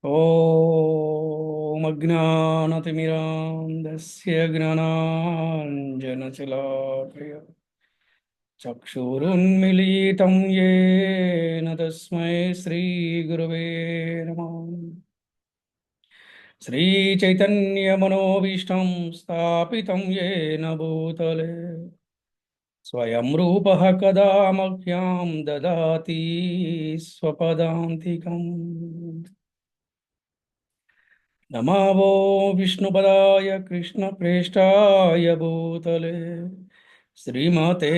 ॐ अज्ञानतिमिरान्धस्य ज्ञानाञ्जनशलाकया चक्षुरुन्मीलितं येन तस्मै श्रीगुरवे नमः। श्रीचैतन्यमनोभीष्टं स्थापितं येन भूतले स्वयं रूपः कदा मह्यं ददाति स्वपदान्तिकम्। नमो विष्णुपदाय कृष्णप्रेष्ठाय भूतले श्रीमते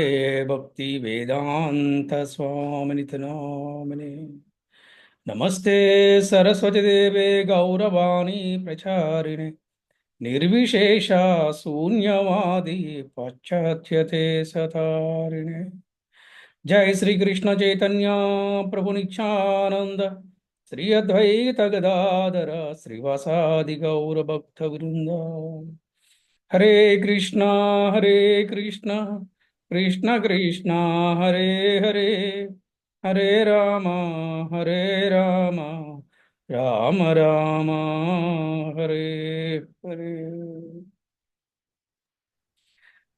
भक्तिवेदान्तस्वामिनिति नामिने। नमस्ते सरस्वती देवे गौरवाणी प्रचारिणे निर्विशेषा शून्यवादी पाश्चात्यते सतारिणे। जय श्री कृष्ण चैतन्य प्रभु नित्यानंद श्री अद्वैत गदाधर श्रीवासादि गौर भक्त वृंद। हरे कृष्णा कृष्ण कृष्ण हरे हरे हरे हरे राम राम राम हरे हरे।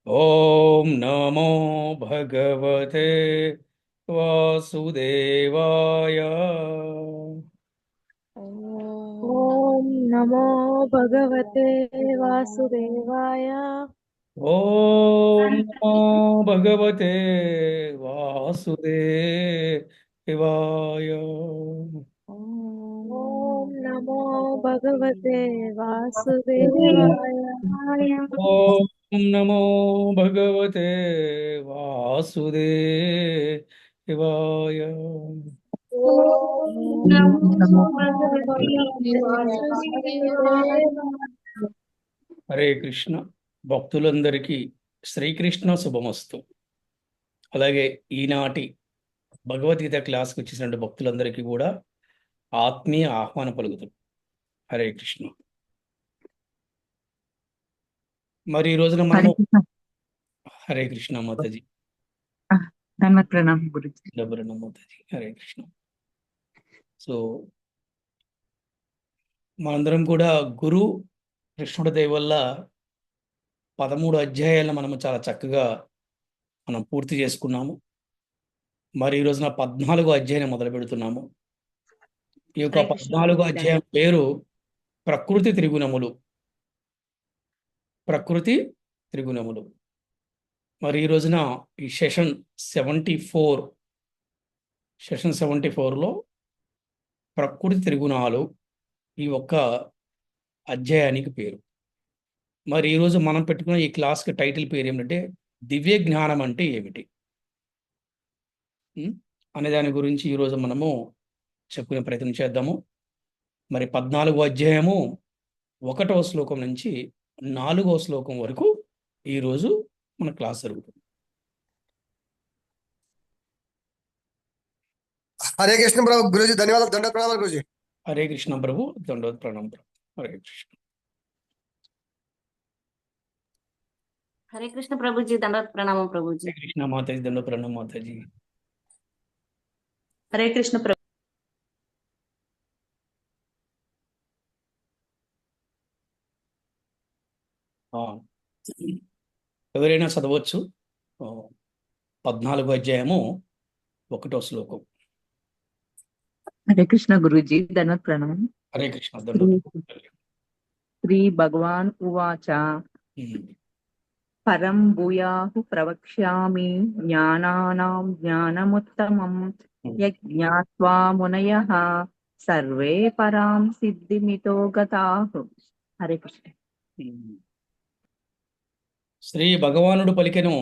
ओम नमो भगवते वासुदेवाय। ॐ नमो भगवते वासुदेवाय। ओम नमो भगवते वासुदेवाय। ॐ नमो भगवते वासुदेवाय। ओम नमो भगवते वासुदेवाय। ॐ नमो भगवते वासुदेवाय। హరే కృష్ణ. భక్తులందరికీ శ్రీకృష్ణ శుభమస్తు. అలాగే ఈనాటి భగవద్గీత క్లాస్కి వచ్చేసినటువంటి భక్తులందరికీ కూడా ఆత్మీయ ఆహ్వానం పలుకుతాం. హరే కృష్ణ. మరి ఈ రోజున హరే మనము కృష్ణ. హరే కృష్ణ మాతాజీ. ధన్యవాద ప్రణామం గురించి. డబ్బురన్న మాతాజీ. హరే కృష్ణ. సో మనందరం కూడా గురు కృష్ణుడి దయ వల్ల 13 అధ్యాయాలను మనము చాలా చక్కగా మనం పూర్తి చేసుకున్నాము. మరి ఈ రోజున 14 అధ్యాయం మొదలు పెడుతున్నాము. ఈ యొక్క 14 అధ్యాయం పేరు ప్రకృతి త్రిగుణములు. ప్రకృతి త్రిగుణములు. మరి ఈ రోజున ఈ సెషన్ 74లో ప్రకృతి త్రిగుణాలు ఈ ఒక్క అధ్యాయానికి పేరు. మరి ఈరోజు మనం పెట్టుకున్న ఈ క్లాస్కి టైటిల్ పేరు ఏమిటంటే దివ్య జ్ఞానం అంటే ఏమిటి అనే దాని గురించి ఈరోజు మనము చెప్పుకునే ప్రయత్నం చేద్దాము. మరి 14వ అధ్యాయము 1వ శ్లోకం నుంచి 4వ శ్లోకం వరకు ఈరోజు మన క్లాస్ జరుగుతుంది. హరే కృష్ణ ప్రభు. గురుజీ ధన్యవాదాలు. దండ ప్రణామాలు గురుజీ. హరే కృష్ణ ప్రభు. దండోత్ ప్రణామం ప్రభు. హరే కృష్ణ. హరే కృష్ణ ప్రభుజీ. దండవత్ ప్రణామం ప్రభుజీ. హరే కృష్ణ మాతాజీ. దండోత్ ప్రణామం మాతాజీ. హరే కృష్ణ ప్రభు. ఎవరైనా చదవచ్చు. 14వ అధ్యాయము 1వ శ్లోకం. హరే కృష్ణ గురుజీ. ధన్యవాద ప్రణామం. హరే కృష్ణ. శ్రీ భగవాన్ ఉవాచ పరం భూయాహు ప్రవక్ష్యామి జ్ఞానానాం జ్ఞానముత్తమం యజ్ఞాత్వా మునయః సర్వే పరాం సిద్ధిమితో గతాః. హరే కృష్ణ. శ్రీ భగవానుడు పలికెను,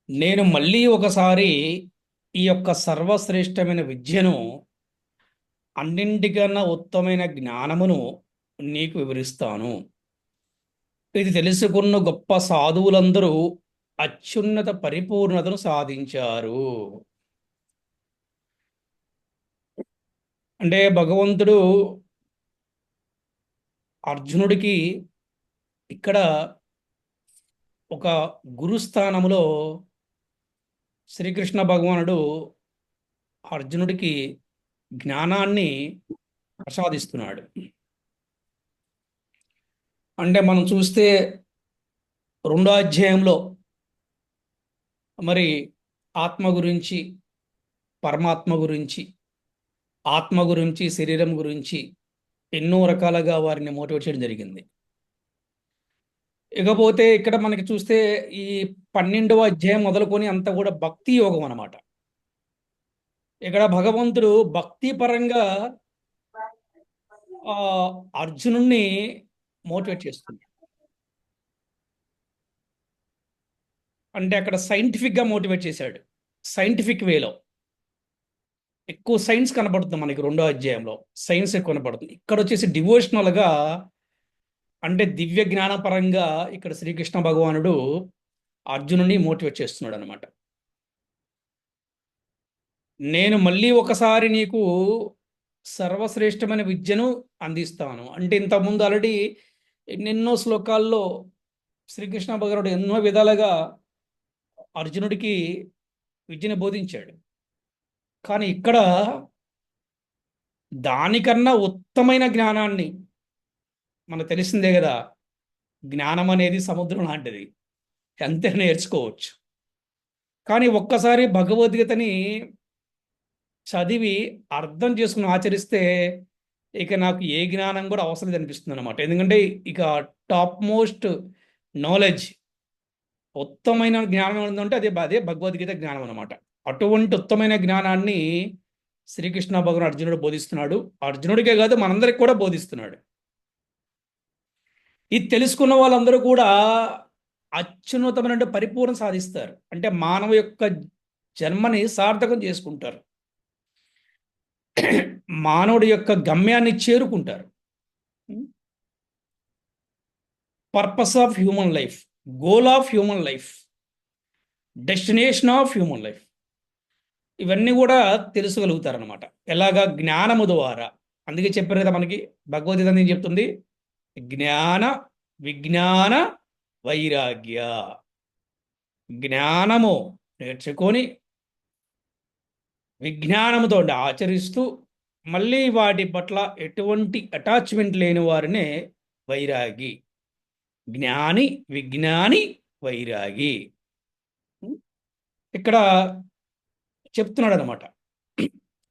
నేను మళ్ళీ ఒకసారి ఈ యొక్క సర్వశ్రేష్టమైన విద్యను, అన్నింటికన్నా ఉత్తమైన జ్ఞానమును నీకు వివరిస్తాను. ఇది తెలుసుకున్న గొప్ప సాధువులందరూ అత్యున్నత పరిపూర్ణతను సాధించారు. అంటే భగవంతుడు అర్జునుడికి ఇక్కడ ఒక గురుస్థానములో శ్రీకృష్ణ భగవానుడు అర్జునుడికి జ్ఞానాన్ని ప్రసాదిస్తున్నాడు. అంటే మనం చూస్తే 2వ అధ్యాయంలో మరి ఆత్మ గురించి, పరమాత్మ గురించి, ఆత్మ గురించి, శరీరం గురించి ఎన్నో రకాలుగా వారిని మోటివేట్ చేయడం జరిగింది. ఇకపోతే ఇక్కడ మనకి చూస్తే ఈ 12వ అధ్యాయం మొదలుకొని అంతా కూడా భక్తి యోగం అన్నమాట. ఇక్కడ భగవంతుడు భక్తి పరంగా అర్జునుణ్ణి మోటివేట్ చేస్తుంది. అంటే అక్కడ సైంటిఫిక్గా మోటివేట్ చేశాడు. సైంటిఫిక్ వేలో ఎక్కువ సైన్స్ కనబడుతుంది మనకి 2వ అధ్యాయంలో. సైన్స్ ఎక్కువ కనబడుతుంది. ఇక్కడ వచ్చేసి డివోషనల్గా, అంటే దివ్య జ్ఞానపరంగా ఇక్కడ శ్రీకృష్ణ భగవానుడు అర్జునుని మోటివేట్ చేస్తున్నాడు అనమాట. నేను మళ్ళీ ఒకసారి నీకు సర్వశ్రేష్టమైన విద్యను అందిస్తాను. అంటే ఇంతకుముందు ఆల్రెడీ ఎన్నెన్నో శ్లోకాల్లో శ్రీకృష్ణ భగవానుడు ఎన్నో విధాలుగా అర్జునుడికి విద్యను బోధించాడు. కానీ ఇక్కడ దానికన్నా ఉత్తమైన జ్ఞానాన్ని, మనకు తెలిసిందే కదా, జ్ఞానం అనేది సముద్రం లాంటిది, అంతే నేర్చుకోవచ్చు. కానీ ఒక్కసారి భగవద్గీతని చదివి అర్థం చేసుకుని ఆచరిస్తే ఇక నాకు ఏ జ్ఞానం కూడా అవసరం లేదు అనిపిస్తుంది అనమాట. ఎందుకంటే ఇక టాప్ మోస్ట్ నాలెడ్జ్, ఉత్తమైన జ్ఞానం ఏంటంటే అదే భగవద్గీత జ్ఞానం అనమాట. అటువంటి ఉత్తమైన జ్ఞానాన్ని శ్రీకృష్ణ భగవానుడు అర్జునుడు బోధిస్తున్నాడు. అర్జునుడికే కాదు, మనందరికి కూడా బోధిస్తున్నాడు. ఇది తెలుసుకున్న వాళ్ళందరూ కూడా అత్యున్నతమైన పరిపూర్ణ సాధిస్తారు. అంటే మానవ యొక్క జన్మని సార్థకం చేసుకుంటారు. మానవుడి యొక్క గమ్యాన్ని చేరుకుంటారు. Purpose of human life, goal of human life, destination of human life, ఇవన్నీ కూడా తెలుసుకోగలుగుతారనమాట. ఎలాగా? జ్ఞానము ద్వారా. అందుకే చెప్పారు కదా మనకి భగవద్గీత ఏం చెప్తుంది? జ్ఞాన విజ్ఞాన వైరాగ్య. జ్ఞానము నేర్చుకొని విజ్ఞానముతో ఆచరిస్తూ మళ్ళీ వాటి పట్ల ఎటువంటి అటాచ్మెంట్ లేని వారినే వైరాగి. జ్ఞాని విజ్ఞాని వైరాగి ఇక్కడ చెప్తున్నాడు అనమాట.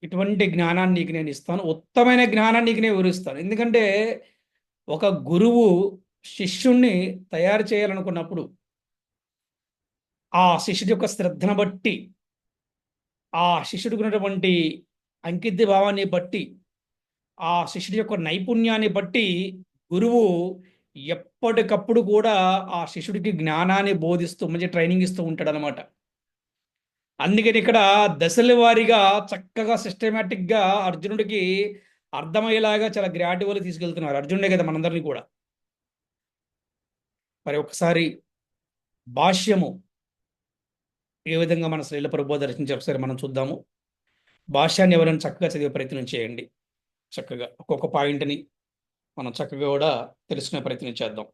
ఇటువంటి జ్ఞానాన్ని నీకు నేను ఇస్తాను, ఉత్తమైన జ్ఞానాన్ని నీకు నేను వివరిస్తాను. ఎందుకంటే ఒక గురువు శిష్యుణ్ణి తయారు చేయాలనుకున్నప్పుడు ఆ శిష్యుడి యొక్క శ్రద్ధను బట్టి, ఆ శిష్యుడికి ఉన్నటువంటి అంకిత భావాన్ని బట్టి, ఆ శిష్యుడి యొక్క నైపుణ్యాన్ని బట్టి గురువు ఎప్పటికప్పుడు కూడా ఆ శిష్యుడికి జ్ఞానాన్ని బోధిస్తూ మంచి ట్రైనింగ్ ఇస్తూ ఉంటాడు అనమాట. అందుకని ఇక్కడ దశల వారీగా చక్కగా సిస్టమేటిక్గా అర్జునుడికి అర్థమయ్యేలాగా చాలా గ్రాడ్యువల్గా తీసుకెళ్తున్నారు. అర్జునుడే కదా మనందరినీ కూడా. మరి ఒకసారి భాష్యము ఏ విధంగా మన శ్రీల ప్రభువు దర్శించి ఒకసారి మనం చూద్దాము. భాష్యాన్ని ఎవరైనా చక్కగా చదివే ప్రయత్నం చేయండి. చక్కగా ఒక్కొక్క పాయింట్ని మనం చక్కగా కూడా తెలుసుకునే ప్రయత్నం చేద్దాం.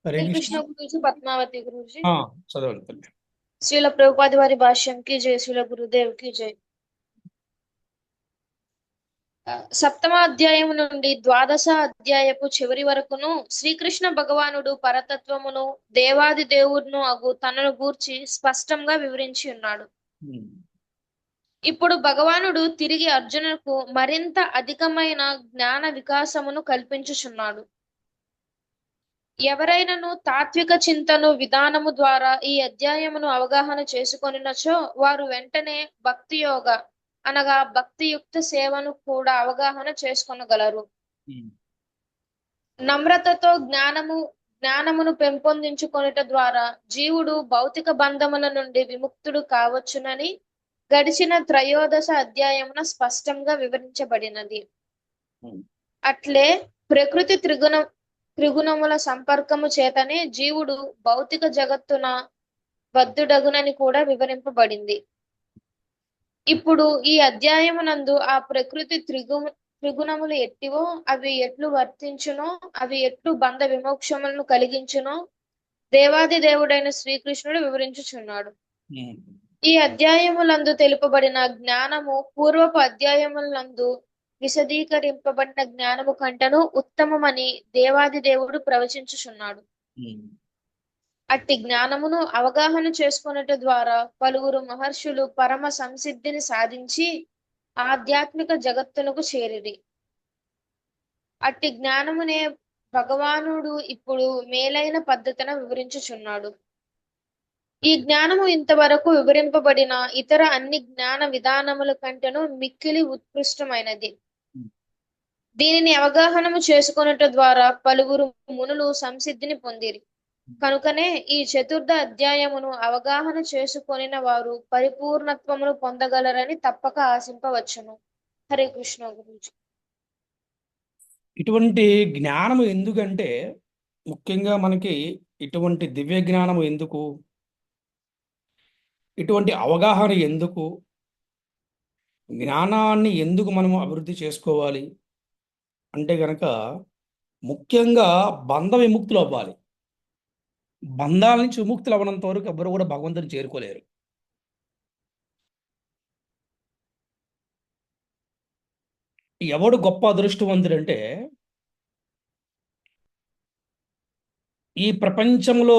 హరే కృష్ణ గురూజీ, పద్మావతి గురూజీ. చదవండి తల్లి. శ్రీల ప్రభుపాది వారి భాష్యం కి జై, శ్రీల గురుదేవ్ కి జై. 7వ అధ్యాయం నుండి 12వ అధ్యాయపు చివరి వరకును శ్రీకృష్ణ భగవానుడు పరతత్వమును, దేవాది దేవుడును అగు తనను గూర్చి స్పష్టంగా వివరించి ఉన్నాడు. ఇప్పుడు భగవానుడు తిరిగి అర్జునుకు మరింత అధికమైన జ్ఞాన వికాసమును కల్పించుచున్నాడు. ఎవరైనాను తాత్విక చింతను విధానము ద్వారా ఈ అధ్యాయమును అవగాహన చేసుకొనినచో వారు వెంటనే భక్తి యోగ అనగా భక్తియుక్త సేవను కూడా అవగాహన చేసుకొనగలరు. నమ్రతతో జ్ఞానమును పెంపొందించుకొనుట ద్వారా జీవుడు భౌతిక బంధముల నుండి విముక్తుడు కావచ్చునని గడిచిన 13వ అధ్యాయమున స్పష్టంగా వివరించబడినది. అట్లే ప్రకృతి త్రిగుణముల సంపర్కము చేతనే జీవుడు భౌతిక జగత్తున బద్ధుడగునని కూడా వివరింపబడింది. ఇప్పుడు ఈ అధ్యాయమునందు ఆ ప్రకృతి త్రిగుణములు ఎట్టివో అవి ఎట్లు వర్తించునో అవి ఎట్లు బంధ విమోక్షములను కలిగించునో దేవాది దేవుడైన శ్రీకృష్ణుడు వివరించుచున్నాడు. ఉమ్. ఈ అధ్యాయములందు తెలుపబడిన జ్ఞానము పూర్వపు అధ్యాయములందు విశదీకరింపబడిన జ్ఞానము కంటను ఉత్తమమని దేవాది దేవుడు ప్రవచించుచున్నాడు. ఉమ్. అట్టి జ్ఞానమును అవగాహన చేసుకొనుట ద్వారా పలువురు మహర్షులు పరమ సంసిద్ధిని సాధించి ఆధ్యాత్మిక జగత్తునకు చేరిరి. అట్టి జ్ఞానమునే భగవానుడు ఇప్పుడు మేలైన పద్ధతిన వివరించుచున్నాడు. ఈ జ్ఞానము ఇంతవరకు వివరింపబడిన ఇతర అన్ని జ్ఞాన విధానముల కంటేను మిక్కిలి ఉత్కృష్టమైనది. దీనిని అవగాహనము చేసుకొనుట ద్వారా పలువురు మునులు సంసిద్ధిని పొందిరి. కనుకనే ఈ చతుర్థ అధ్యాయమును అవగాహన చేసుకొనిన వారు పరిపూర్ణత్వమును పొందగలరని తప్పక ఆశింపవచ్చును. హరే కృష్ణ గురించి. ఇటువంటి జ్ఞానము ఎందుకంటే ముఖ్యంగా మనకి ఇటువంటి దివ్య జ్ఞానము ఎందుకు, ఇటువంటి అవగాహన ఎందుకు, జ్ఞానాన్ని ఎందుకు మనము అభివృద్ధి చేసుకోవాలి అంటే గనక ముఖ్యంగా బంధ విముక్తులు అవ్వాలి. బంధాల నుంచి విముక్తులు అవ్వనంత వరకు ఎవరు కూడా భగవంతుని చేరుకోలేరు. ఎవడు గొప్ప అదృష్టవంతుడంటే ఈ ప్రపంచంలో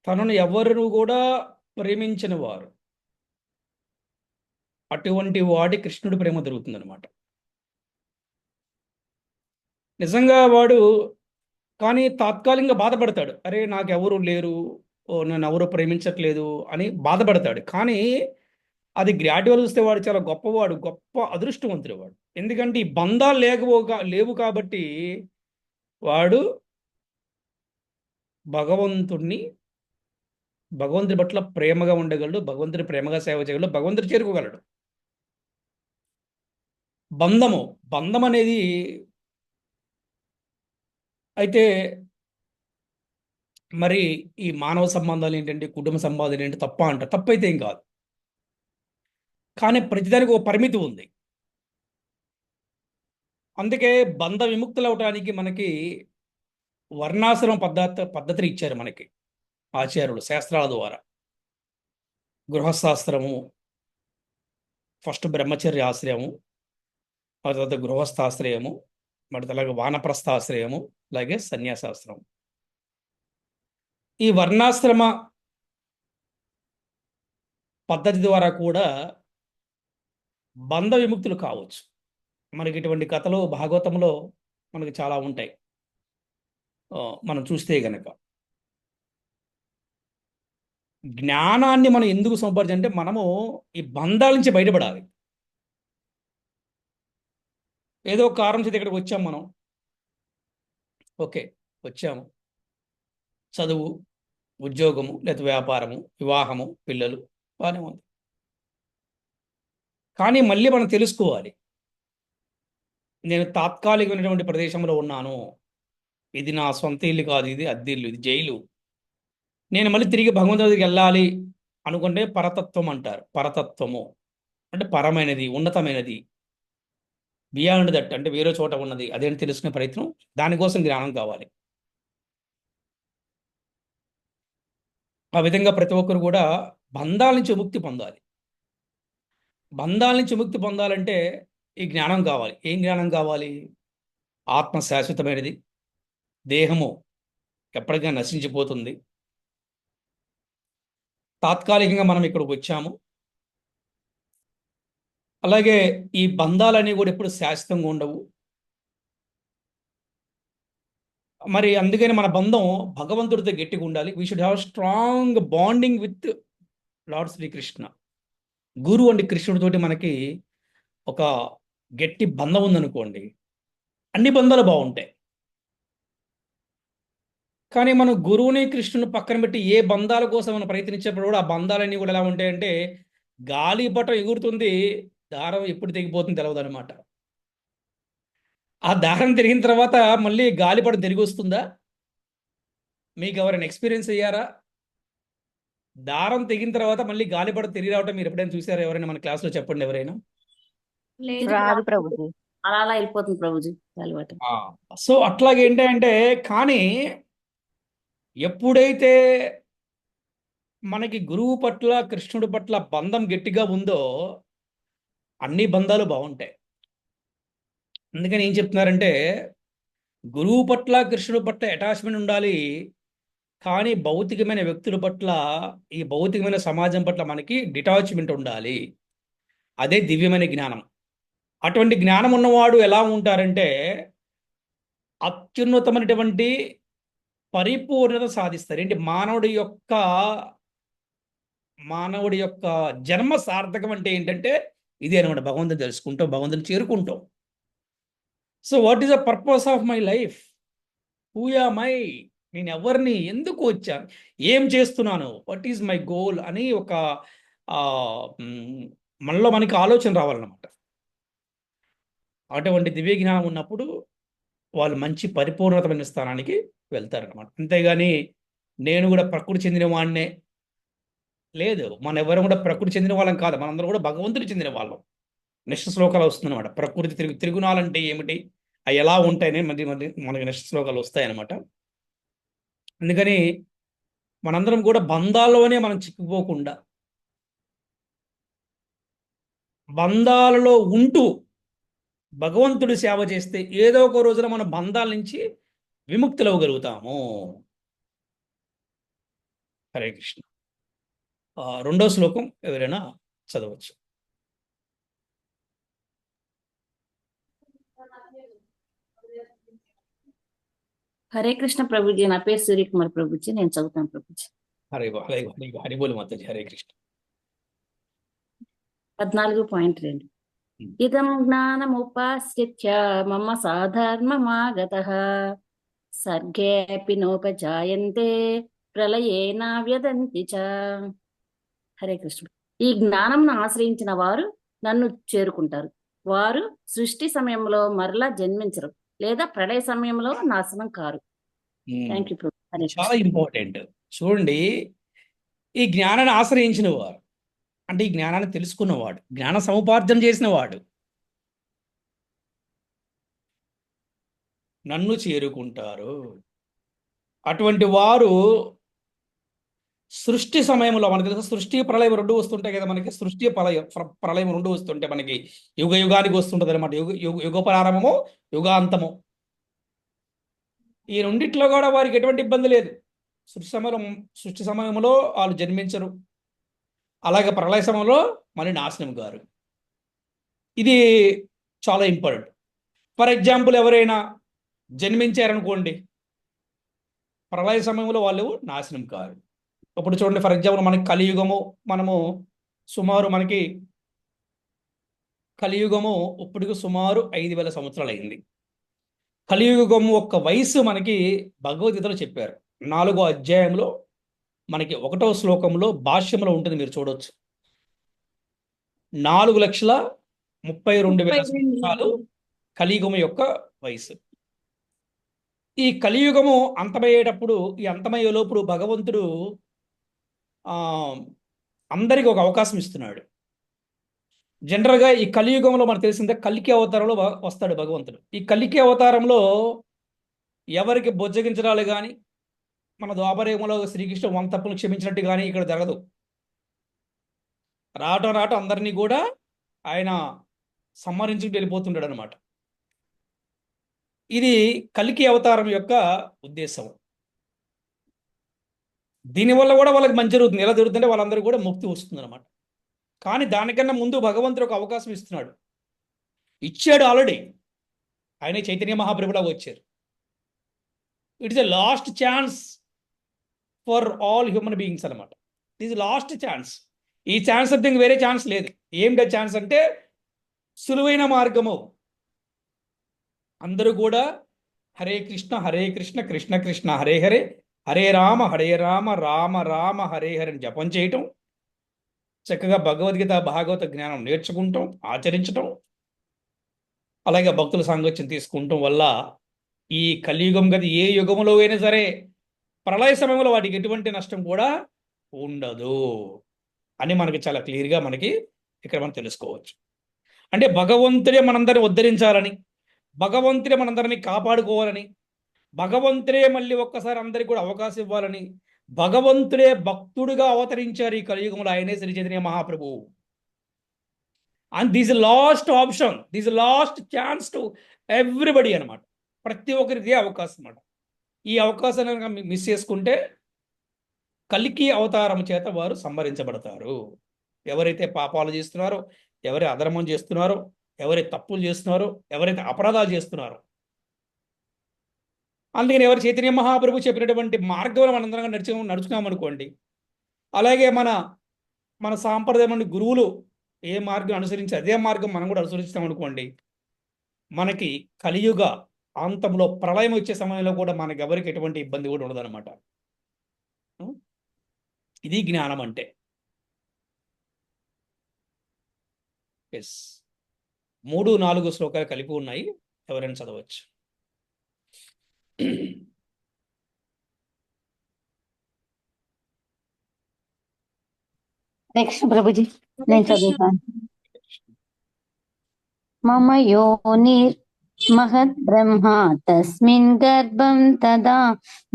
తనను ఎవరు కూడా ప్రేమించిన వారు, అటువంటి వాడి కృష్ణుడి ప్రేమ దొరుకుతుందనమాట. నిజంగా వాడు కానీ తాత్కాలికంగా బాధపడతాడు, అరే నాకెవరు లేరు, నన్ను ఎవరు ప్రేమించట్లేదు అని బాధపడతాడు. కానీ అది గ్రాడ్యువల్ చూస్తే వాడు చాలా గొప్పవాడు, గొప్ప అదృష్టవంతుడు వాడు. ఎందుకంటే ఈ బంధాలు లేవు కాబట్టి వాడు భగవంతుడి పట్ల ప్రేమగా ఉండగలడు, భగవంతుడి ప్రేమగా సేవ చేయగలడు, భగవంతుడు చేరుకోగలడు. బంధం అనేది అయితే మరి ఈ మానవ సంబంధాలు ఏంటంటే, కుటుంబ సంబంధాలు ఏంటి తప్ప అంట? తప్పైతే ఏం కాదు, కానీ ప్రతిదానికి ఒక పరిమితి ఉంది. అందుకే బంధ విముక్తులు అవడానికి మనకి వర్ణాశ్రమ పద్ధతిని ఇచ్చారు మనకి ఆచార్యులు శాస్త్రాల ద్వారా. గృహస్థాశ్రము, ఫస్ట్ బ్రహ్మచర్య ఆశ్రయము, ఆ తర్వాత గృహస్థాశ్రయము, మరి అలాగే వానప్రస్థాశ్రయము, అలాగే సన్యాసాశ్రమం. ఈ వర్ణాశ్రమ పద్ధతి ద్వారా కూడా బంధ విముక్తులు కావచ్చు. మనకి ఇటువంటి కథలు భాగవతంలో మనకి చాలా ఉంటాయి. మనం చూస్తే గనక జ్ఞానాన్ని మనం ఎందుకు సంపాదించాలంటే మనము ఈ బంధాల నుంచి బయటపడాలి. ఏదో కారణం చేతి ఇక్కడికి వచ్చాము మనం, ఓకే వచ్చాము, చదువు, ఉద్యోగము, లేదా వ్యాపారము, వివాహము, పిల్లలు బాగానే ఉంది. కానీ మళ్ళీ మనం తెలుసుకోవాలి, నేను తాత్కాలికమైనటువంటి ప్రదేశంలో ఉన్నాను, ఇది నా సొంత ఇల్లు కాదు, ఇది అద్దె ఇల్లు, ఇది జైలు. నేను మళ్ళీ తిరిగి భగవంతుడి దగ్గరికి వెళ్ళాలి అనుకుంటే పరతత్వం అంటారు. పరతత్వము అంటే పరమైనది, ఉన్నతమైనది, బియాండ్ దట్ అంటే వేరే చోట ఉన్నది, అదేంటి తెలుసుకునే ప్రయత్నం. దానికోసం జ్ఞానం కావాలి. ఆ విధంగా ప్రతి ఒక్కరు కూడా బంధాల నుంచి విముక్తి పొందాలి. బంధాల నుంచి విముక్తి పొందాలంటే ఈ జ్ఞానం కావాలి. ఏం జ్ఞానం కావాలి? ఆత్మ శాశ్వతమైనది, దేహము ఎప్పటికైనా నశించిపోతుంది, తాత్కాలికంగా మనం ఇక్కడికి వచ్చాము, అలాగే ఈ బంధాలన్నీ కూడా ఎప్పుడు శాశ్వతంగా ఉండవు. మరి అందుకని మన బంధం భగవంతుడితో గట్టిగా ఉండాలి. We should have strong bonding with lord Shri Krishna. గురు అంటే కృష్ణుడితోటి మనకి ఒక గట్టి బంధం ఉందనుకోండి, అన్ని బంధాలు బాగుంటాయి. కానీ మనం గురువుని కృష్ణుని పక్కన పెట్టి ఏ బంధాల కోసం మనం ప్రయత్నించేప్పుడు కూడా ఆ బంధాలన్నీ కూడా ఎలా ఉంటాయంటే గాలిపటం ఎగురుతుంది, దారం ఎప్పుడు తెగిపోతుంది తెలియదు అనమాట. ఆ దారం తిరిగిన తర్వాత మళ్ళీ గాలిపటం తిరిగి వస్తుందా? మీకు ఎవరైనా ఎక్స్పీరియన్స్ అయ్యారా? దారం తెగిన తర్వాత మళ్ళీ గాలిపట తిరిగి రావటం మీరు ఎప్పుడైనా చూసారా? ఎవరైనా మన క్లాస్లో చెప్పండి ఎవరైనా. రాదు ప్రభుజీ. అలా అలా వెళ్ళిపోతుంది ప్రభుజీ గాలివాట. సో అట్లాగే ఏంటంటే, కానీ ఎప్పుడైతే మనకి గురువు పట్ల కృష్ణుడి పట్ల బంధం గట్టిగా ఉందో అన్ని బంధాలు బాగుంటాయి. అందుకని ఏం చెప్తున్నారంటే, గురువు పట్ల కృష్ణుడి పట్ల అటాచ్మెంట్ ఉండాలి, కానీ భౌతికమైన వ్యక్తుల పట్ల, ఈ భౌతికమైన సమాజం పట్ల మనకి డిటాచ్మెంట్ ఉండాలి. అదే దివ్యమైన జ్ఞానం. అటువంటి జ్ఞానం ఉన్నవాడు ఎలా ఉంటారంటే అత్యున్నతమైనటువంటి పరిపూర్ణత సాధిస్తారు. ఏంటి, మానవుడి యొక్క జన్మ సార్థకం అంటే ఏంటంటే ఇదే అనమాట. భగవంతుని తెలుసుకుంటాం, భగవంతుని చేరుకుంటాం. So what is the purpose of my life? Who am I? నేను ఎవరిని, ఎందుకు వచ్చాను, ఏం చేస్తున్నాను, వాట్ ఈజ్ మై గోల్ అని ఒక మనలో మనకి ఆలోచన రావాలన్నమాట. అటువంటి దివ్య జ్ఞానం ఉన్నప్పుడు వాళ్ళు మంచి పరిపూర్ణతమైన స్థానానికి వెళ్తారనమాట. అంతేగాని నేను కూడా ప్రకృతి చెందిన వాడినే లేదు, మన ఎవరు కూడా ప్రకృతి చెందిన వాళ్ళం కాదు, మనందరం కూడా భగవంతుడికి చెందిన వాళ్ళం. నెక్స్ట్ శ్లోకాలు వస్తుందన్నమాట. ప్రకృతి తిరుగునాలంటే ఏమిటి, అవి ఎలా ఉంటాయని మనకి నెక్స్ట్ శ్లోకాలు వస్తాయన్నమాట. అందుకని మనందరం కూడా బంధాల్లోనే మనం చిక్కుపోకుండా బంధాలలో ఉంటూ భగవంతుడి సేవ చేస్తే ఏదో ఒక రోజున మన బంధాల నుంచి విముక్తులవ్వగలుగుతాము. హరే కృష్ణ. రెండో శ్లోకం ఎవరైనా చదవచ్చు. హరే కృష్ణ ప్రభుజీ. నా పేరు సూర్యకుమార్ ప్రభుజీ. నేను చదువుతాను ప్రభుజీ. హరిబోలు మాతాజీ. హరే కృష్ణ. 14.2 ఇదం జ్ఞానముపాశ్రిత్య మమ సాధర్మమాగతః సర్గేऽపి నోపజాయంతే ప్రళయేన వ్యదంతి చ. హరే కృష్ణ. ఈ జ్ఞానంను ఆశ్రయించిన వారు నన్ను చేరుకుంటారు. వారు సృష్టి సమయంలో మరలా జన్మించరు, లేదా ప్రళయ సమయంలో నాశనం కారు. Thank you. చాలా ఇంపార్టెంట్. చూడండి, ఈ జ్ఞానాన్ని ఆశ్రయించిన వారు అంటే ఈ జ్ఞానాన్ని తెలుసుకున్నవాడు, జ్ఞాన సముపార్జన చేసిన వాడు నన్ను చేరుకుంటారు. అటువంటి వారు సృష్టి సమయంలో, మనకి తెలుసు సృష్టి ప్రళయం రెండు వస్తుంటాయి కదా మనకి. సృష్టి ప్రళయం రెండు వస్తుంటే మనకి యుగ యుగానికి వస్తుంటుంది అనమాట. యుగ ప్రారంభము, యుగాంతము. ఈ రెండిట్లో కూడా వారికి ఎటువంటి ఇబ్బంది లేదు. సృష్టి సమయంలో వాళ్ళు జన్మించరు, అలాగే ప్రళయ సమయంలో మళ్ళీ నాశనం గారు. ఇది చాలా ఇంపార్టెంట్. ఫర్ ఎగ్జాంపుల్, ఎవరైనా జన్మించారనుకోండి, ప్రళయ సమయంలో వాళ్ళు నాశనం కారు. ఇప్పుడు చూడండి, ఫర్ ఎగ్జాంపుల్ మనకి కలియుగము, కలియుగము ఇప్పటికి సుమారు 5000 సంవత్సరాలు అయింది. కలియుగము యొక్క వయసు మనకి భగవద్గీతలో చెప్పారు. 4వ అధ్యాయంలో మనకి 1వ శ్లోకంలో భాష్యంలో ఉంటుంది, మీరు చూడవచ్చు. 4,32,000 సంవత్సరాలు కలియుగము యొక్క వయసు. ఈ కలియుగము అంతమయ్యేటప్పుడు, ఈ అంతమయ్యే లోపుడు భగవంతుడు అందరికీ ఒక అవకాశం ఇస్తున్నాడు. జనరల్గా ఈ కలియుగంలో మనకు తెలిసిందే కల్కి అవతారంలో వస్తాడు భగవంతుడు. ఈ కల్కి అవతారంలో ఎవరికి బొజ్జగించడాలు కానీ, మన ద్వాపరయుగంలో శ్రీకృష్ణ 100 తప్పులు క్షమించినట్టు కానీ ఇక్కడ జరగదు. రావటం అందరినీ కూడా ఆయన సంహరించుకు వెళ్ళిపోతుంటాడు అనమాట. ఇది కల్కి అవతారం యొక్క ఉద్దేశం. దీనివల్ల కూడా వాళ్ళకి మంచి జరుగుతుంది. ఎలా జరుగుతుంటే వాళ్ళందరూ కూడా ముక్తి వస్తుంది అనమాట. కానీ దానికన్నా ముందు భగవంతుడు ఒక అవకాశం ఇస్తున్నాడు. ఇచ్చాడు ఆల్రెడీ. ఆయన చైతన్య మహాప్రభులాగా వచ్చారు. It is a last chance for all human beings అనమాట. It is last chance. ఈ ఛాన్స్ అంటే వేరే ఛాన్స్ లేదు. ఏమిటో ఛాన్స్ అంటే సులువైన మార్గము. అందరూ కూడా హరే కృష్ణ కృష్ణ కృష్ణ హరే హరే, హరే రామ రామ రామ హరే హరే అని జపం చేయటం, చక్కగా భగవద్గీత భాగవత జ్ఞానం నేర్చుకుంటాం, ఆచరించటం, అలాగే భక్తుల సాంగత్యం తీసుకుంటాం వల్ల ఈ కలియుగం గది ఏ యుగంలో అయినా సరే ప్రళయ సమయంలో వాటికి ఎటువంటి నష్టం కూడా ఉండదు అని మనకి చాలా క్లియర్గా మనకి ఇక్కడ మనం తెలుసుకోవచ్చు. అంటే భగవంతుడే మనందరిని ఉద్ధరించాలని, భగవంతుడే మనందరినీ కాపాడుకోవాలని, భగవంతుడే మళ్ళీ ఒక్కసారి అందరికి కూడా అవకాశం ఇవ్వాలని, భగవంతుడే భక్తుడిగా అవతరించారు ఈ కలియుగంలో. ఆయనే శ్రీ చైతన్య మహాప్రభువు. And this last option, this last chance to everybody అనమాట. ప్రతి ఒక్కరికి అవకాశం అన్నమాట. ఈ అవకాశాన్ని కనుక మిస్ చేసుకుంటే కలికి అవతారం చేత వారు సంహరించబడతారు. ఎవరైతే పాపాలు చేస్తున్నారో, ఎవరైతే అధర్మం చేస్తున్నారో, ఎవరైతే తప్పులు చేస్తున్నారో, ఎవరైతే అపరాధాలు చేస్తున్నారో, అందుకని ఎవరు చైతన్య మహాప్రభు చెప్పినటువంటి మార్గంలో మనందరం నడుచుకున్నామనుకోండి, అలాగే మన సాంప్రదాయం గురువులు ఏ మార్గం అనుసరించి అదే మార్గం మనం కూడా అనుసరిస్తామనుకోండి, మనకి కలియుగ అంతంలో ప్రళయం వచ్చే సమయంలో కూడా మనకి ఎవరికి ఎటువంటి ఇబ్బంది కూడా ఉండదన్నమాట. ఇది జ్ఞానం అంటే. ఎస్, 3-4 శ్లోకాలు కలిపి ఉన్నాయి, ఎవరైనా చదవచ్చు. నెక్స్ట్ ప్రభుజీ నేను చదువుతాను. మమ యోనిర్మహద్ బ్రహ్మ తస్మిన్ గర్భం తదా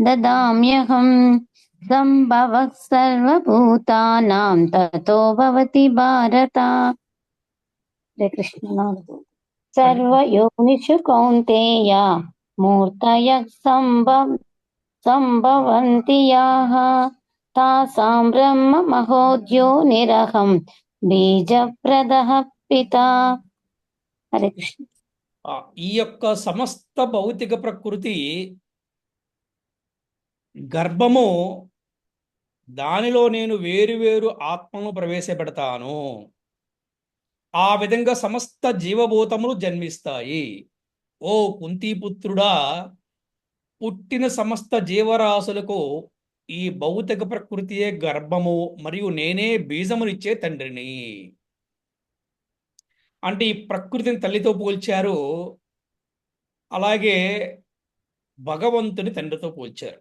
దదామ్యహం సంభవః సర్వభూతానాం తతో భవతి భారత. హరే కృష్ణ. సర్వయోనిషు కౌంతేయ మూర్తయః సంభవంతి యాః తాసాం బ్రహ్మ మహోద్యోనిరహం బీజప్రదః పితా. హరే కృష్ణ. ఈ యొక్క సమస్త భౌతిక ప్రకృతి గర్భము, దానిలో నేను వేరు ఆత్మను ప్రవేశపెడతాను. ఆ విధంగా సమస్త జీవభూతములు జన్మిస్తాయి. ఓ కుంతీపుత్రుడా, పుట్టిన సమస్త జీవరాశులకు ఈ భౌతిక ప్రకృతియే గర్భము, మరియు నేనే బీజమునిచ్చే తండ్రిని. అంటే ఈ ప్రకృతిని తల్లితో పోల్చారు, అలాగే భగవంతుని తండ్రితో పోల్చారు.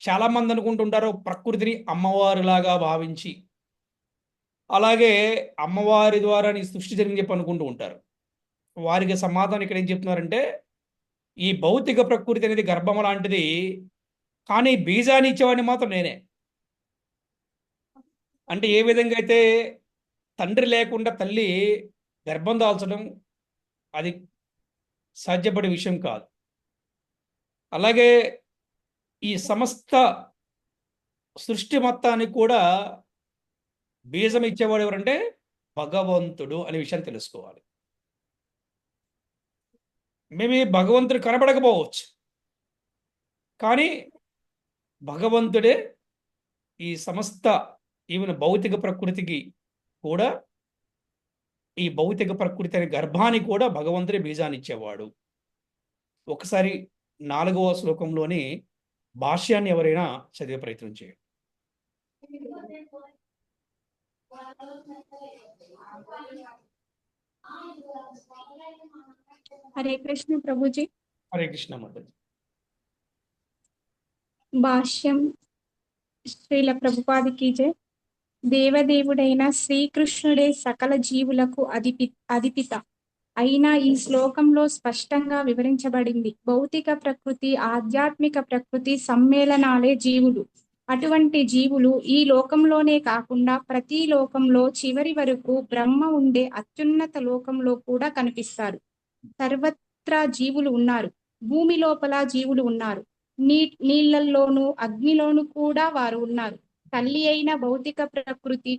చాలామంది అనుకుంటుంటారు ప్రకృతిని అమ్మవారిలాగా భావించి, అలాగే అమ్మవారి ద్వారా నీ సృష్టి జరిగింది చెప్పి అనుకుంటూ ఉంటారు. వారికి సమాధానం ఇక్కడ ఏం చెప్తున్నారంటే, ఈ భౌతిక ప్రకృతి అనేది గర్భం లాంటిది, కానీ బీజాన్ని ఇచ్చేవాడిని మాత్రం నేనే. అంటే ఏ విధంగా అయితే తండ్రి లేకుండా తల్లి గర్భం దాల్చడం అది సాధ్యపడే విషయం కాదు, అలాగే ఈ సమస్త సృష్టి మొత్తానికి కూడా బీజం ఇచ్చేవాడు ఎవరంటే భగవంతుడు అనే విషయాన్ని తెలుసుకోవాలి. మేబీ భగవంతుడు కనబడకపోవచ్చు, కానీ భగవంతుడే ఈ సమస్త ఈవెన్ భౌతిక ప్రకృతికి కూడా, ఈ భౌతిక ప్రకృతి అనే గర్భానికి కూడా భగవంతుడే బీజాన్ని ఇచ్చేవాడు. ఒకసారి 4వ శ్లోకంలోని భాష్యాన్ని ఎవరైనా చదివే ప్రయత్నం చేయండి. హరే కృష్ణ ప్రభుజీ. హరే కృష్ణ మాతాజీ. భాష్యం. శ్రీల ప్రభుపాదికి జై. దేవదేవుడైన శ్రీకృష్ణుడే సకల జీవులకు అధిపిత అయినా ఈ శ్లోకంలో స్పష్టంగా వివరించబడింది, భౌతిక ప్రకృతి ఆధ్యాత్మిక ప్రకృతి సమ్మేళనాలే జీవులు. అటువంటి జీవులు ఈ లోకంలోనే కాకుండా ప్రతి లోకంలో చివరి వరకు బ్రహ్మ ఉండే అత్యున్నత లోకంలో కూడా కనిపిస్తారు. సర్వత్రా జీవులు ఉన్నారు. భూమి లోపల జీవులు ఉన్నారు. నీళ్లలోను అగ్నిలోను కూడా వారు ఉన్నారు. తల్లి అయిన భౌతిక ప్రకృతి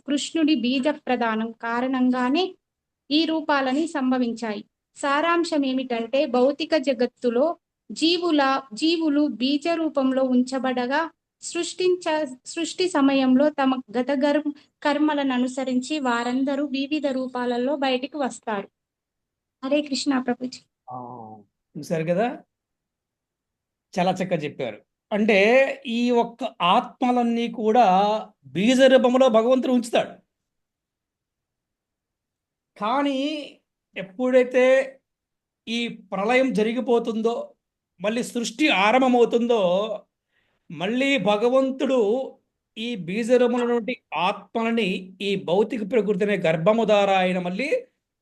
కృష్ణుడి బీజ ప్రదానం కారణంగానే ఈ రూపాలని సంభవించాయి. సారాంశం ఏమిటంటే, భౌతిక జగత్తులో జీవులు బీజ రూపంలో ఉంచబడగా సృష్టి సమయంలో తమ గత కర్మలను అనుసరించి వారందరూ వివిధ రూపాలలో బయటికి వస్తారు. హరే కృష్ణ ప్రభుజీ. చూసారు కదా, చాలా చక్కగా చెప్పారు. అంటే ఈ ఒక్క ఆత్మలన్నీ కూడా బీజ రూపంలో భగవంతుడు ఉంచుతాడు. కానీ ఎప్పుడైతే ఈ ప్రళయం జరిగిపోతుందో, మళ్ళీ సృష్టి ఆరంభమవుతుందో, మళ్ళీ భగవంతుడు ఈ బీజరూపంలో నుండి ఆత్మలని ఈ భౌతిక ప్రకృతి అనే గర్భము ద్వారా ఆయన మళ్ళీ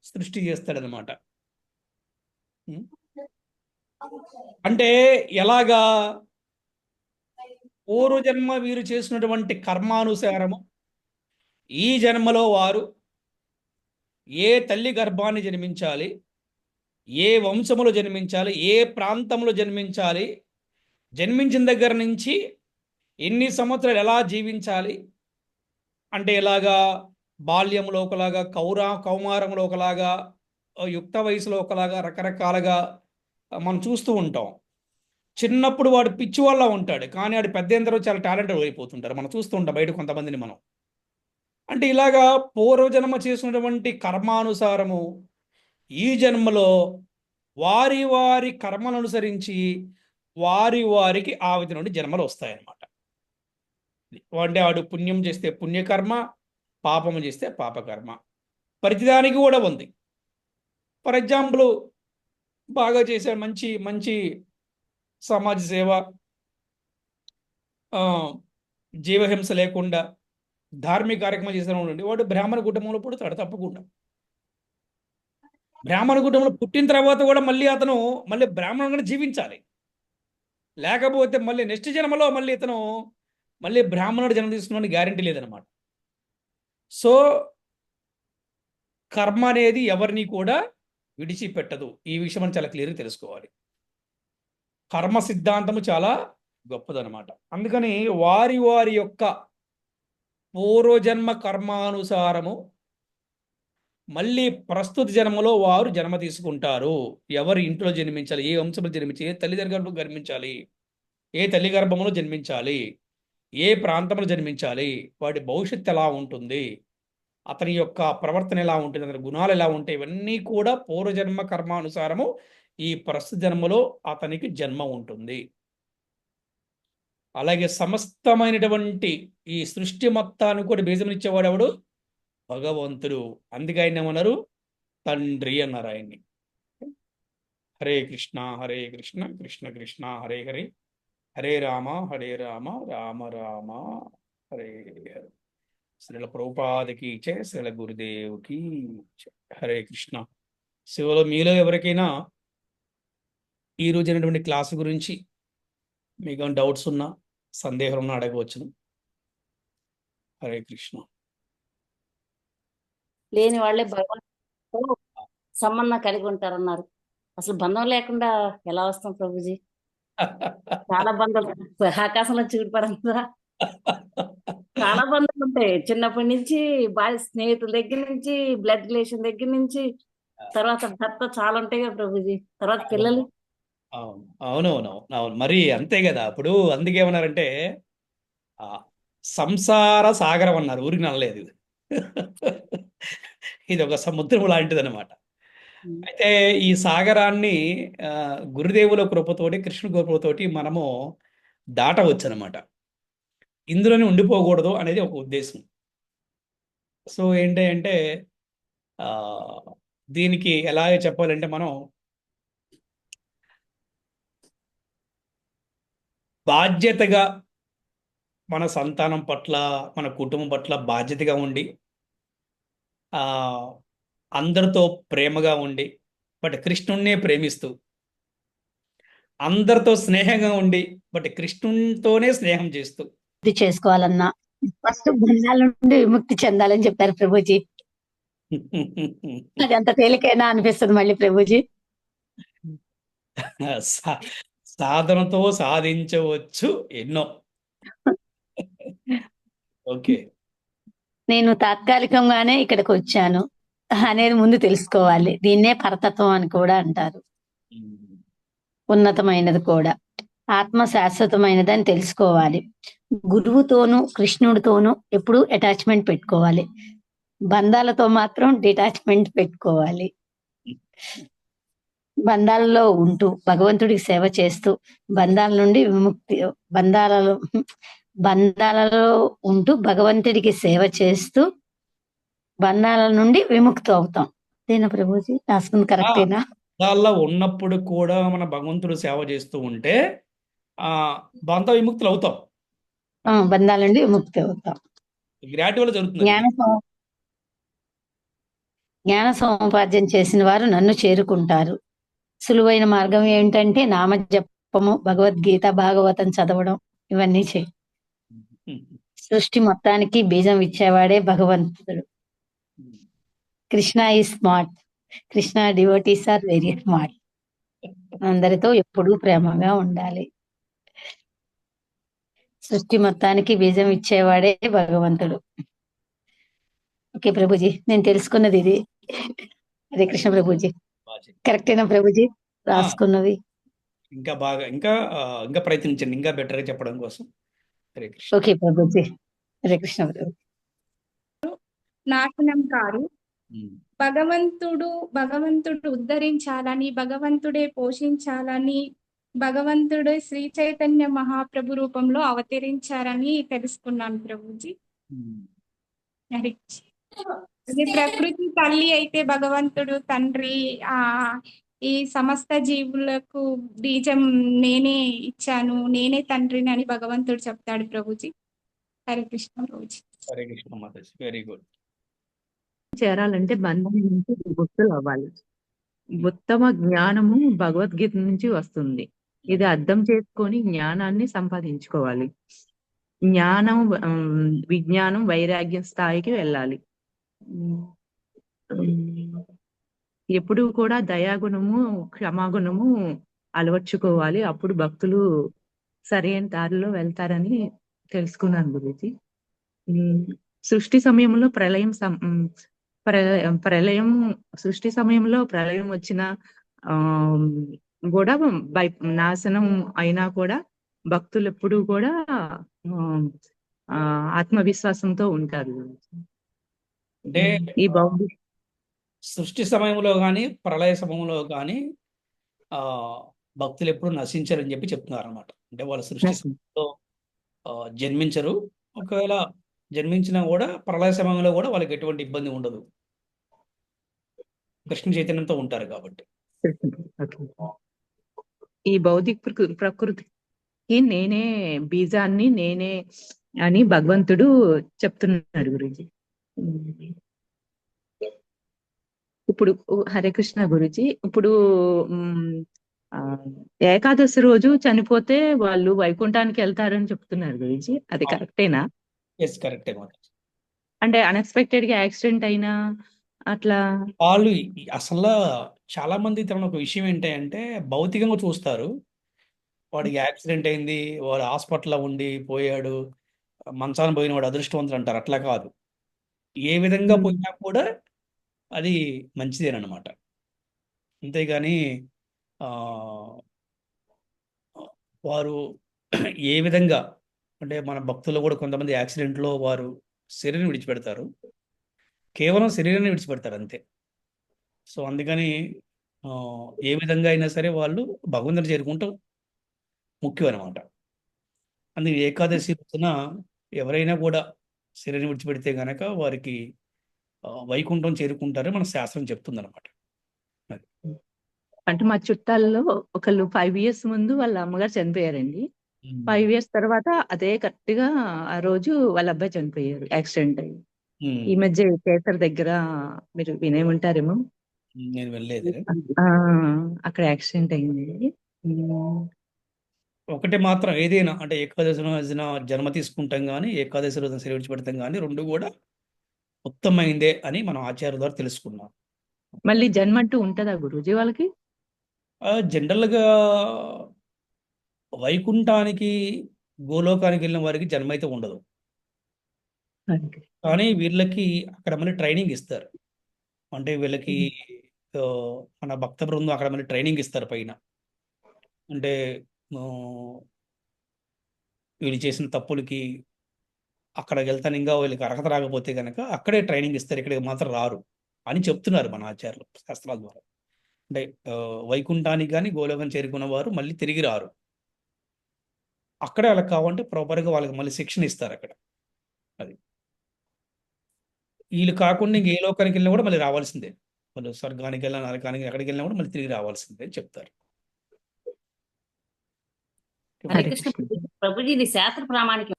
సృష్టి చేస్తాడనమాట. అంటే ఎలాగా? పూర్వజన్మ వీరు చేసినటువంటి కర్మానుసారము ఈ జన్మలో వారు ఏ తల్లి గర్భాన్ని జన్మించాలి, ఏ వంశములో జన్మించాలి, ఏ ప్రాంతంలో జన్మించాలి, జన్మించిన దగ్గర నుంచి ఎన్ని సంవత్సరాలు ఎలా జీవించాలి, అంటే ఎలాగా బాల్యంలో ఒకలాగా, కౌమారంలో ఒకలాగా, యుక్త వయసులో ఒకలాగా రకరకాలుగా మనం చూస్తూ ఉంటాం. చిన్నప్పుడు వాడు పిచ్చి వాళ్ళ ఉంటాడు, కానీ వాడు పెద్ద అయిన తర్వాత చాలా టాలెంటెడ్ అయిపోతుంటారు. మనం చూస్తూ ఉంటాం బయట కొంతమందిని మనం. అంటే ఇలాగా పూర్వజన్మ చేసినటువంటి కర్మానుసారము ఈ జన్మలో వారి వారి కర్మలను అనుసరించి వారికి ఆ విధి నుండి జన్మలు వస్తాయన్నమాట. అంటే వాడు పుణ్యం చేస్తే పుణ్యకర్మ, పాపము చేస్తే పాపకర్మ. ప్రతిదానికి కూడా ఉంది. ఫర్ ఎగ్జాంపుల్, బాగా చేసే మంచి మంచి సమాజ సేవ, జీవహింస లేకుండా ధార్మిక కార్యక్రమం చేసిన వాడు బ్రాహ్మణ కుటుంబంలో పుడతాడు తప్పకుండా. బ్రాహ్మణ కుటుంబంలో పుట్టిన తర్వాత కూడా అతను బ్రాహ్మణంగా జీవించాలి. లేకపోతే నెక్స్ట్ జన్మలో ఇతను బ్రాహ్మణుడు జన్మ తీసుకున్న గ్యారంటీ లేదనమాట. సో కర్మ అనేది ఎవరిని కూడా విడిచిపెట్టదు. ఈ విషయం మనం చాలా క్లియర్గా తెలుసుకోవాలి. కర్మ సిద్ధాంతము చాలా గొప్పదనమాట. అందుకని వారి యొక్క పూర్వజన్మ కర్మానుసారము మళ్ళీ ప్రస్తుత జన్మలో వారు జన్మ తీసుకుంటారు. ఎవరి ఇంట్లో జన్మించాలి, ఏ వంశంలో జన్మించాలి, ఏ తల్లి గర్భంలో జన్మించాలి, ఏ తల్లి గర్భంలో జన్మించాలి, ఏ ప్రాంతంలో జన్మించాలి, వాడి భవిష్యత్తు ఎలా ఉంటుంది, అతని యొక్క ప్రవర్తన ఎలా ఉంటుంది, అతని గుణాలు ఎలా ఉంటాయి, ఇవన్నీ కూడా పూర్వజన్మ కర్మానుసారము ఈ ప్రస్తుత జన్మలో అతనికి జన్మ ఉంటుంది. అలాగే సమస్తమైనటువంటి ఈ సృష్టి మొత్తాన్ని కూడా బీజమునిచ్చేవాడు ఎవడు? భగవంతుడు. అందుకే ఆయన ఏమన్నారు? తండ్రి అన్నారు ఆయన్ని. హరే కృష్ణ కృష్ణ కృష్ణ హరే హరే, హరే రామ రామ రామ హరే హరే. శ్రీల ప్రభుపాదకి చే, శ్రీల గురుదేవుకి హరే కృష్ణ. శివలో మీలో ఎవరికైనా ఈ రోజు అయినటువంటి క్లాసు గురించి మీకు డౌట్స్ ఉన్నా, సందేహం ఉన్నా అడగవచ్చును. హరే కృష్ణ. లేని వాళ్ళే భగవంతుడితో సంబంధం కలిగి ఉంటారన్నారు. అసలు బంధం లేకుండా ఎలా వస్తాం ప్రభుజీ? చాలా బంధాలు ఆకాశంలో చూడిపడంతా చాలా బంధాలు ఉంటాయి. చిన్నప్పటి నుంచి బాగా స్నేహితుల దగ్గర నుంచి, బ్లడ్ రిలేషన్ దగ్గర నుంచి, తర్వాత భర్త చాలా ఉంటాయి కదా ప్రభుజీ, తర్వాత పిల్లలు. అవును. మరి అంతే కదా. అప్పుడు అందుకేమన్నారంటే సంసార సాగరం అన్నారు, ఊరికి నల్లలేదు. ఇది ఒక సముద్రం లాంటిది అనమాట. అయితే ఈ సాగరాన్ని గురుదేవుల కృపతోటి, కృష్ణ కృపతోటి మనము దాటవచ్చు అనమాట. ఇందులోనే ఉండిపోకూడదు అనేది ఒక ఉద్దేశం. సో ఏంటి అంటే దీనికి ఎలాగ చెప్పాలంటే, మనం బాధ్యతగా మన సంతానం పట్ల, మన కుటుంబం పట్ల బాధ్యతగా ఉండి, అందరితో ప్రేమగా ఉండి, బట్ కృష్ణుణ్ణే ప్రేమిస్తూ, అందరితో స్నేహంగా ఉండి, బట్ కృష్ణునితోనే స్నేహం చేస్తూ చేసుకోవాలన్నా ఫస్ట్ బంధాల నుండి విముక్తి చెందాలని చెప్పారు ప్రభుజీ. అది అంత తేలికైనా అనిపిస్తుంది మళ్ళీ ప్రభుజీ. సాధనతో సాధించవచ్చు ఎన్నో. ఓకే, నేను తాత్కాలికంగానే ఇక్కడికి వచ్చాను అనేది ముందు తెలుసుకోవాలి. దీన్నే పరతత్వం అని కూడా అంటారు. ఉన్నతమైనది కూడా, ఆత్మ శాశ్వతమైనది అని తెలుసుకోవాలి. గురువుతోనూ కృష్ణుడితోనూ ఎప్పుడూ అటాచ్మెంట్ పెట్టుకోవాలి. బంధాలతో మాత్రం డిటాచ్మెంట్ పెట్టుకోవాలి. బంధాలలో ఉంటూ భగవంతుడికి సేవ చేస్తూ, బంధాల నుండి విముక్తి, బంధాలలో ఉంటూ భగవంతుడికి సేవ చేస్తూ బంధాల నుండి విముక్తి అవుతాం. అదేనా ప్రభుజీ? రాసుకుంది కరెక్టేనా? బంధాల్లో ఉన్నప్పుడు కూడా మన భగవంతుడు సేవ చేస్తూ ఉంటే బంధ విముక్తులు అవుతాం. బంధాల నుండి విముక్తి అవుతాం. గ్రాడ్యువల్ జరుగుతుంది జ్ఞాన జ్ఞాన సముపార్జన చేసిన వారు నన్ను చేరుకుంటారు. సులువైన మార్గం ఏంటంటే నామ జపము, భగవద్గీత, భాగవతం చదవడం, ఇవన్నీ చేయి. సృష్టి మొత్తానికి బీజం ఇచ్చేవాడే భగవంతుడు. Krishna is smart. Krishna devotees are very smart. అందరితో ఎప్పుడూ ప్రేమగా ఉండాలి. సృష్టి మొత్తానికి బీజం ఇచ్చేవాడే భగవంతుడు. ఓకే ప్రభుజీ, నేను తెలుసుకున్నది ఇది. హరే కృష్ణ ప్రభుజీ. కరెక్టేనా ప్రభుజీ రాసుకున్నవి? ఇంకా బాగా ఇంకా ప్రయత్నించండి ఇంకా బెటర్గా చెప్పడం కోసం. హరే కృష్ణ. ఓకే ప్రభుజీ. హరే కృష్ణ ప్రభు. నాశనం కారు. భగవంతుడు ఉద్ధరించాలని, భగవంతుడే పోషించాలని, భగవంతుడే శ్రీ చైతన్య మహాప్రభు రూపంలో అవతరించారని తెలుసుకున్నాను ప్రభుజీ. హరి కృష్ణ. అదే ప్రకృతి తల్లి అయితే భగవంతుడు తండ్రి, ఈ సమస్త జీవులకు బీజం నేనే ఇచ్చాను, నేనే తండ్రిని అని భగవంతుడు చెప్తాడు ప్రభుజీ. హరే కృష్ణ ప్రభుజీ. హరే కృష్ణ మాతాజీ. Very good. చేరాలంటే బంధం నుంచి విముక్తులు అవ్వాలి. ఉత్తమ జ్ఞానము భగవద్గీత నుంచి వస్తుంది. ఇది అర్థం చేసుకొని జ్ఞానాన్ని సంపాదించుకోవాలి. జ్ఞానం, విజ్ఞానం, వైరాగ్యం స్థాయికి వెళ్ళాలి. ఎప్పుడు కూడా దయాగుణము, క్షమాగుణము అలవర్చుకోవాలి. అప్పుడు భక్తులు సరైన దారిలో వెళ్తారని తెలుసుకున్నాను గురించి. సృష్టి సమయంలో సృష్టి సమయంలో ప్రళయం వచ్చిన కూడా నాశనం అయినా కూడా భక్తులు ఎప్పుడూ కూడా ఆత్మవిశ్వాసంతో ఉంటారు. అంటే ఈ భౌతిక సృష్టి సమయంలో కానీ ప్రళయ సమయంలో కానీ భక్తులు ఎప్పుడు నశించరని చెప్పి చెప్తున్నారు అనమాట. అంటే వాళ్ళు సృష్టి సమయంలో జన్మించరు. ఒకవేళ జన్మించినా కూడా ప్రళయ సమయంలో కూడా వాళ్ళకి ఎటువంటి ఇబ్బంది ఉండదు. కృష్ణ చైతన్యంతో ఉంటారు కాబట్టి. ఈ భౌతిక ప్రకృతికి నేనే బీజాన్ని, నేనే అని భగవంతుడు చెప్తున్నాడు గురుజీ. ఇప్పుడు హరే కృష్ణ గురుజీ, ఇప్పుడు ఏకాదశి రోజు చనిపోతే వాళ్ళు వైకుంఠానికి వెళ్తారని చెప్తున్నారు గురుజీ. అది కరెక్టేనా? ఎస్, కరెక్టే మాతాజీ. అంటే అన్ఎక్స్పెక్టెడ్ గా యాక్సిడెంట్ అయినా అట్లా వాళ్ళు అసలు చాలా మంది తన ఒక విషయం ఏంటంటే భౌతికంగా చూస్తారు. వాడికి యాక్సిడెంట్ అయింది, వాడు హాస్పిటల్లో ఉండి పోయాడు, మంచాన పోయిన వాడు అదృష్టవంతుడు అంటారు. అట్లా కాదు. ఏ విధంగా పోయినా కూడా అది మంచిదేనమాట. అంతేగాని వారు ఏ విధంగా అంటే మన భక్తులు కూడా కొంతమంది యాక్సిడెంట్లో వారు శరీరం విడిచిపెడతారు, కేవలం శరీరాన్ని విడిచిపెడతారు అంతే. సో అందుకని ఏ విధంగా అయినా సరే వాళ్ళు భగవంతుని చేరుకుంటాం ముఖ్యం అనమాట. అందుకే ఏకాదశి రోజున ఎవరైనా కూడా శరీరం విడిచిపెడితే గనక వారికి వైకుంఠం చేరుకుంటారని మన శాస్త్రం చెప్తుంది అనమాట. అంటే మా చుట్టాల్లో ఒకళ్ళు 5 years ముందు వాళ్ళ అమ్మగారు చనిపోయారండి. 5 years తర్వాత అదే కరెక్ట్ గా ఆ రోజు వాళ్ళ అబ్బాయి చనిపోయారు, యాక్సిడెంట్ అయ్యి. ఈ మధ్య కేసర్ దగ్గర మీరు వినే ఉంటారేమో, నేను వెళ్ళలేదు. అక్కడ యాక్సిడెంట్ అయింది. ఒకటి మాత్రం ఏదైనా అంటే ఏకాదశి రోజున జన్మ తీసుకుంటాం కానీ ఏకాదశి రోజున శరీరం విడిచిపెడతాం కానీ రెండు కూడా ఉత్తమైందే అని మనం ఆచార్య ద్వారా తెలుసుకున్నాం. మళ్ళీ జన్మ అంటూ ఉంటుందా గురూజీ వాళ్ళకి? జనరల్గా వైకుంఠానికి గోలోకానికి వెళ్ళిన వారికి జన్మ అయితే ఉండదు. కానీ వీళ్ళకి అక్కడ మళ్ళీ ట్రైనింగ్ ఇస్తారు. అంటే వీళ్ళకి మన భక్త బృందం అక్కడ మళ్ళీ ట్రైనింగ్ ఇస్తారు పైన. అంటే వీళ్ళు చేసిన తప్పులకి అక్కడికి వెళ్తాను, ఇంకా వీళ్ళకి అర్హత రాకపోతే కనుక అక్కడే ట్రైనింగ్ ఇస్తారు, ఇక్కడికి మాత్రం రారు అని చెప్తున్నారు మన ఆచార్యులు శాస్త్రాల ద్వారా. అంటే వైకుంఠానికి కానీ గోలోకం చేరుకున్న వారు మళ్ళీ తిరిగి రారు. అక్కడే వాళ్ళకి కావాలంటే ప్రాపర్గా వాళ్ళకి మళ్ళీ శిక్షణ ఇస్తారు అక్కడ. అది వీళ్ళు కాకుండా ఇంక ఏ లోకానికి వెళ్ళినా కూడా మళ్ళీ రావాల్సిందే. వాళ్ళు స్వర్గానికి వెళ్ళినా నరకానికి ఎక్కడికి వెళ్ళినా కూడా మళ్ళీ తిరిగి రావాల్సిందే అని చెప్తారు. హరే కృష్ణ ప్రభుజీ, ఇది శాస్త్ర ప్రామాణికం.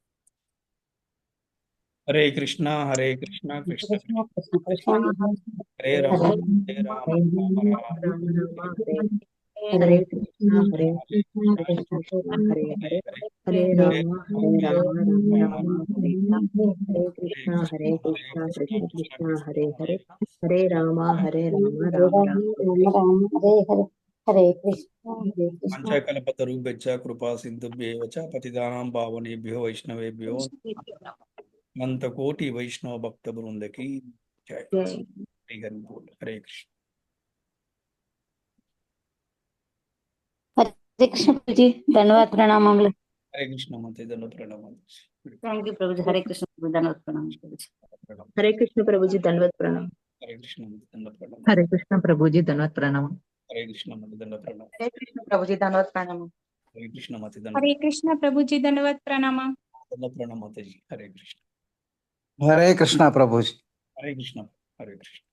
హరే కృష్ణ కృష్ణ కృష్ణ కృష్ణ కృష్ణ హరే రామ రామ రామ హరే కృష్ణ కృష్ణ హరే హరే హరే రామ రామ హరే కృష్ణ కృష్ణ కృష్ణ హరే హరే హరే రామ రామ రామ హరే హరే హరే కృష్ణ పంచకల్పతరుభ్యశ్చ కృపా సింధుభ్యేవ చ పతితానాం పావనేభ్యో వైష్ణవేభ్యో అనంతకోటి వైష్ణవ భక్త బృందకి జై. హరి హరి బోల్. హరే కృష్ణ. హరే కృష్ణ ప్రభుజీ, ధన్యవాద ప్రణామములు. హరే కృష్ణ మాతే దండ ప్రణామాలు. Thank you Prabhuji. హరే కృష్ణ ధన్యవాద ప్రణామం ప్రభుజీ. హరే కృష్ణ ప్రభుజీ, ధన్యవాద ప్రణామం. హరే కృష్ణ మాతే దండ ప్రణామం. హరే కృష్ణ ప్రభుజీ, ధన్యవాద ప్రణామం. హరే కృష్ణ మాతే దండ ప్రణామం. హరే కృష్ణ ప్రభుజీ, ధన్యవాద ప్రణామం. హరే కృష్ణ మాతే దండ హరే కృష్ణ ప్రభుజీ, ధన్యవాద ప్రణామం. ప్రణామాతజీ. హరే కృష్ణ. హరే కృష్ణ ప్రభుజీ. హరే కృష్ణ. హరే కృష్ణ.